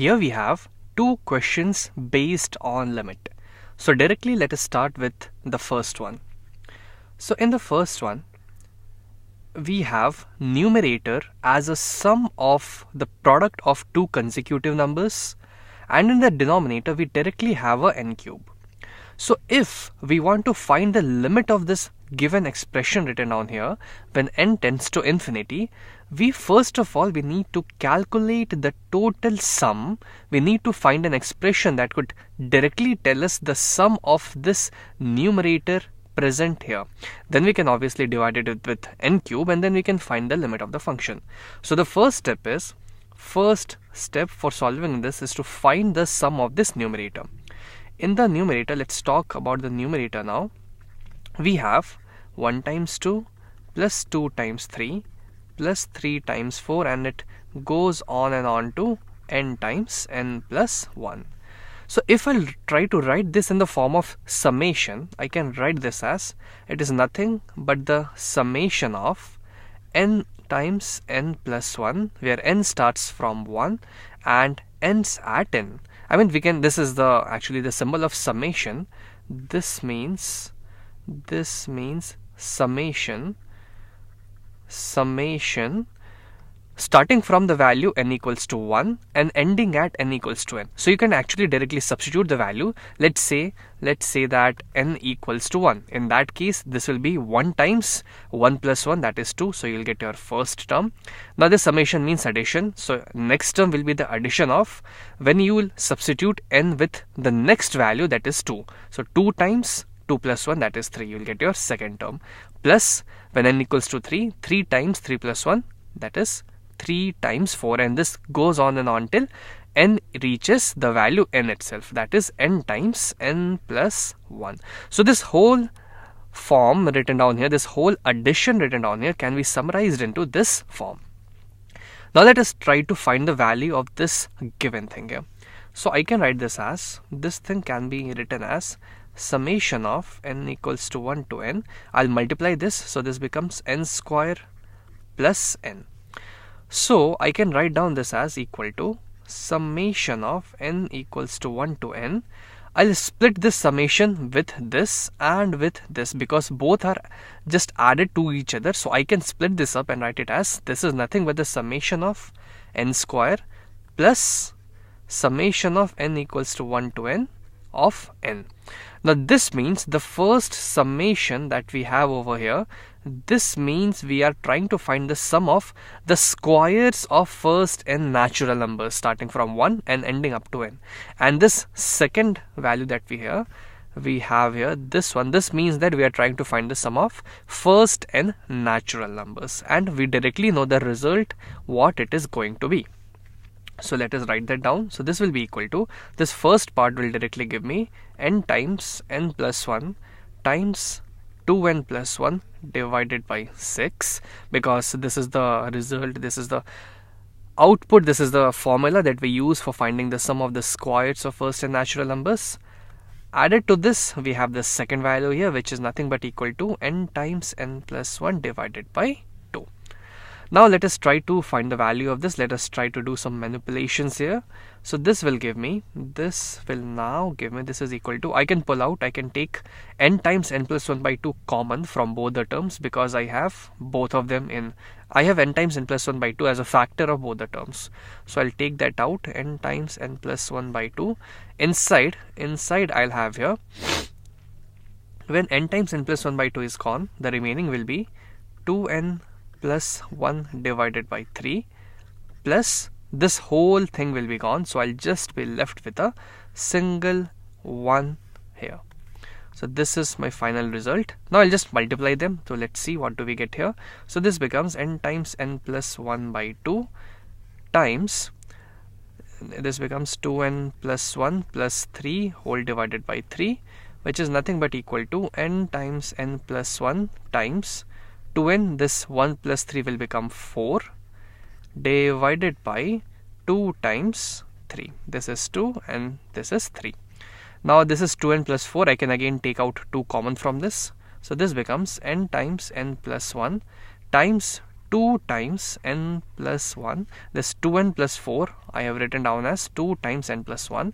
Here we have two questions based on limit. So directly let us start with the first one. So in the first one, we have numerator as a sum of the product of two consecutive numbers, and in the denominator we directly have a n cube. So if we want to find the limit of this given expression written down here when n tends to infinity, we first of all we need to calculate the total sum. We need to find an expression that could directly tell us the sum of this numerator present here. Then we can obviously divide it with n cube, and then we can find the limit of the function. So the first step for solving this is to find the sum of this numerator. In the numerator, let's talk about the numerator now. We have 1 times 2 plus 2 times 3 plus 3 times 4, and it goes on and on to n times n plus 1. So if I try to write this in the form of summation, I can write this as it is nothing but the summation of n times n plus 1, where n starts from 1 and ends at n. I mean, this is actually the symbol of summation. This means summation starting from the value n equals to 1 and ending at n equals to n. So you can actually directly substitute the value. Let's say that n equals to 1. In that case, this will be 1 times 1 plus 1, that is 2. So you'll get your first term. Now this summation means addition. So next term will be the addition of when you will substitute n with the next value, that is 2. So 2 times 2 plus 1, that is 3. You will get your second term. Plus when n equals to 3, 3 times 3 plus 1, that is 3 times 4, and this goes on and on till n reaches the value n itself, that is n times n plus 1. So this whole form written down here, this whole addition written down here can be summarized into this form. Now let us try to find the value of this given thing here. So I can write this thing can be written as summation of n equals to 1 to n. I'll multiply this, so this becomes n square plus n. So I can write down this as equal to summation of n equals to 1 to n. I'll split this summation with this and with this because both are just added to each other. So I can split this up and write it as this is nothing but the summation of n square plus summation of n equals to 1 to n of n. Now this means the first summation that we have over here, this means we are trying to find the sum of the squares of first n natural numbers starting from 1 and ending up to n. And this second value that we have here, this means that we are trying to find the sum of first n natural numbers, and we directly know the result what it is going to be. So let us write that down. So this will be equal to, this first part will directly give me n times n plus 1 times 2n plus 1 divided by 6, because this is the result, this is the output, this is the formula that we use for finding the sum of the squares of first n natural numbers. Added to this, we have the second value here, which is nothing but equal to n times n plus 1 divided by 2. Now let us try to find the value of this. Let us try to do some manipulations here. So this will now give me, this is equal to, I can pull out, I can take n times n plus 1 by 2 common from both the terms, because I have both of them I have n times n plus 1 by 2 as a factor of both the terms. So I'll take that out, n times n plus 1 by 2. Inside I'll have here, when n times n plus 1 by 2 is gone, the remaining will be 2n plus 1 divided by 3, plus this whole thing will be gone. So I'll just be left with a single 1 here. So this is my final result. Now I'll just multiply them. So let's see what do we get here. So this becomes n times n plus 1 by 2 times, this becomes 2n plus 1 plus 3 whole divided by 3, which is nothing but equal to n times n plus 1 times 2n, this 1 plus 3 will become 4 divided by 2 times 3. This is 2 and this is 3. Now this is 2n plus 4. I can again take out 2 common from this. So this becomes n times n plus 1 times 2 times n plus 1. This 2n plus 4 I have written down as 2 times n plus 1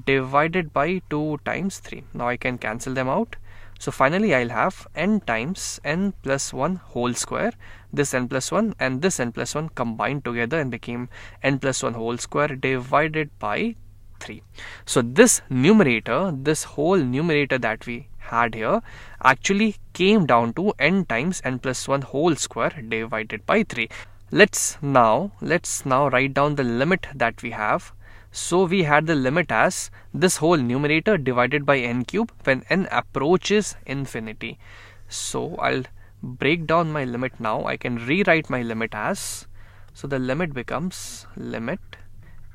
divided by 2 times 3. Now I can cancel them out. So finally I'll have n times n plus 1 whole square. This n plus 1 and this n plus 1 combined together and became n plus 1 whole square divided by 3. So this numerator, this whole numerator that we had here actually came down to n times n plus 1 whole square divided by 3. Let's now write down the limit that we have. So we had the limit as this whole numerator divided by n cube when n approaches infinity. So I'll break down my limit now. I can rewrite my limit as, so the limit becomes limit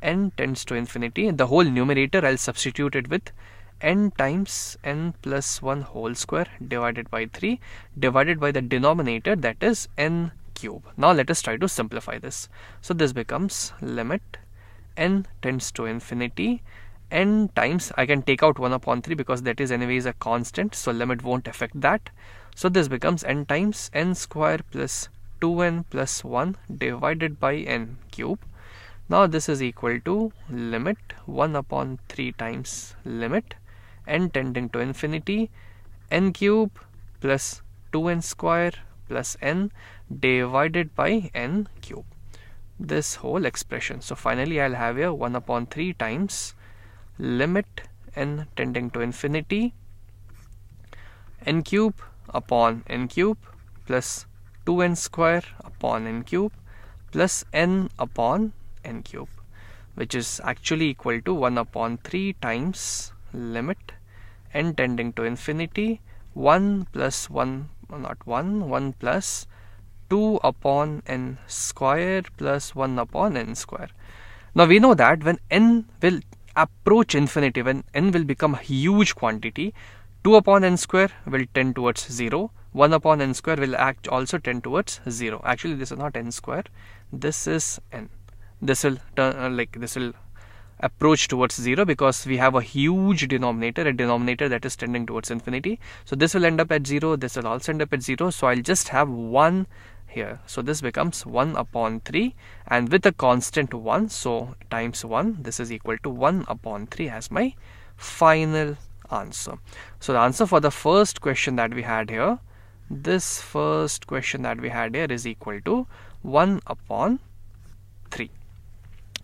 n tends to infinity. The whole numerator I'll substitute it with n times n plus 1 whole square divided by 3 divided by the denominator, that is n cube. Now let us try to simplify this. So this becomes limit n tends to infinity, n times, I can take out 1 upon 3 because that is anyways a constant, so limit won't affect that. So this becomes n times n square plus 2n plus 1 divided by n cube. Now this is equal to limit 1 upon 3 times limit n tending to infinity n cube plus 2n square plus n divided by n cube. This whole expression. So finally I'll have here 1 upon 3 times limit n tending to infinity n cube upon n cube plus 2n square upon n cube plus n upon n cube, which is actually equal to 1 upon 3 times limit n tending to infinity 1 plus 1, not 1, 1 plus 2 upon n square plus 1 upon n square. Now we know that when n will approach infinity, when n will become a huge quantity, 2 upon n square will tend towards 0, 1 upon n square will also tend towards 0. Actually this is not n square, this is n. This will turn this will approach towards 0 because we have a huge denominator, a denominator that is tending towards infinity. So this will end up at 0, this will also end up at 0, so I'll just have 1 here. So this becomes 1 upon 3 and with a constant 1, so times 1, this is equal to 1 upon 3 as my final answer. So the answer for the first question that we had here, this first question that we had here is equal to 1 upon 3.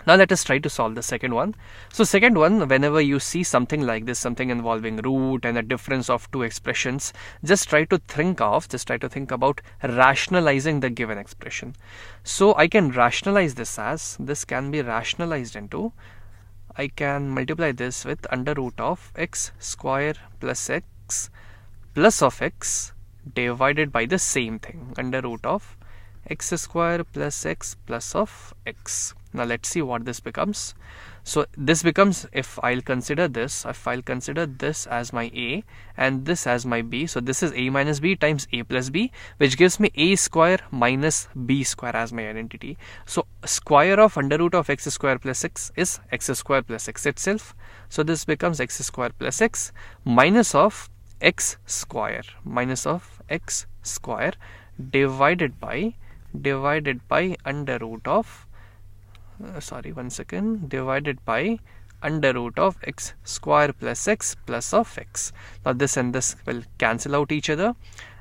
Now let us try to solve the second one. So second one, whenever you see something like this, something involving root and a difference of two expressions, just try to think about rationalizing the given expression. So I can rationalize this as, this can be rationalized into, I can multiply this with under root of x square plus x plus of x divided by the same thing, under root of x square plus x plus of x. Now let's see what this becomes. So this becomes, if I'll consider this as my a and this as my b, so this is a minus b times a plus b, which gives me a square minus b square as my identity. So square of under root of x square plus x is x square plus x itself. So this becomes x square plus x minus of x square divided by under root of divided by under root of x square plus x plus of x. Now this and this will cancel out each other,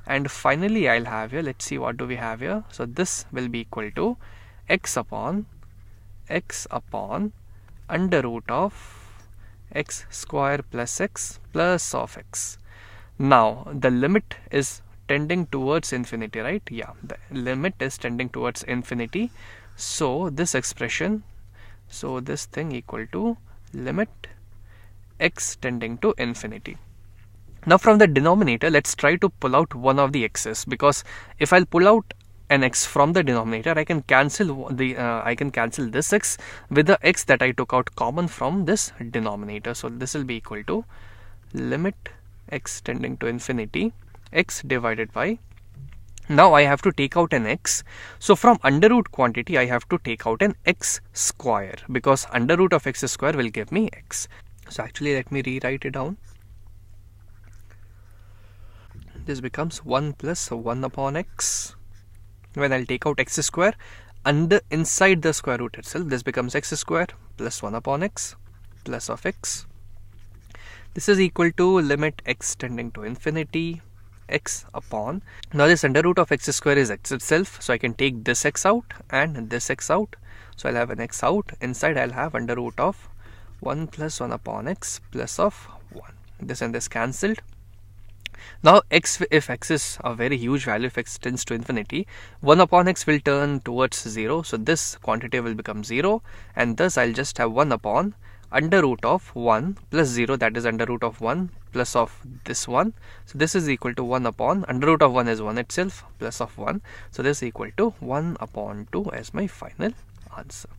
and finally I'll have here, let's see what do we have here. So this will be equal to x upon under root of x square plus x plus of x. Now the limit is tending towards infinity, right? Yeah, the limit is tending towards infinity. So this expression, so this thing equal to limit x tending to infinity. Now from the denominator, let's try to pull out one of the x's, because if I'll pull out an x from the denominator, I can cancel this x with the x that I took out common from this denominator. So this will be equal to limit x tending to infinity, x divided by, now I have to take out an x. So from under root quantity I have to take out an x square, because under root of x square will give me x. So actually let me rewrite it down. This becomes 1 plus 1 upon x when I'll take out x square, inside the square root itself, this becomes x square plus 1 upon x plus of x. This is equal to limit x tending to infinity, x upon. Now this under root of x square is x itself, so I can take this x out and this x out. So I'll have an x out. Inside I'll have under root of 1 plus 1 upon x plus of 1. This and this cancelled. Now x, if x is a very huge value, if x tends to infinity, 1 upon x will turn towards 0. So this quantity will become 0, and thus I'll just have 1 upon under root of 1 plus 0, that is under root of 1 plus of this 1. So this is equal to 1 upon under root of 1 is 1 itself plus of 1. So this is equal to 1 upon 2 as my final answer.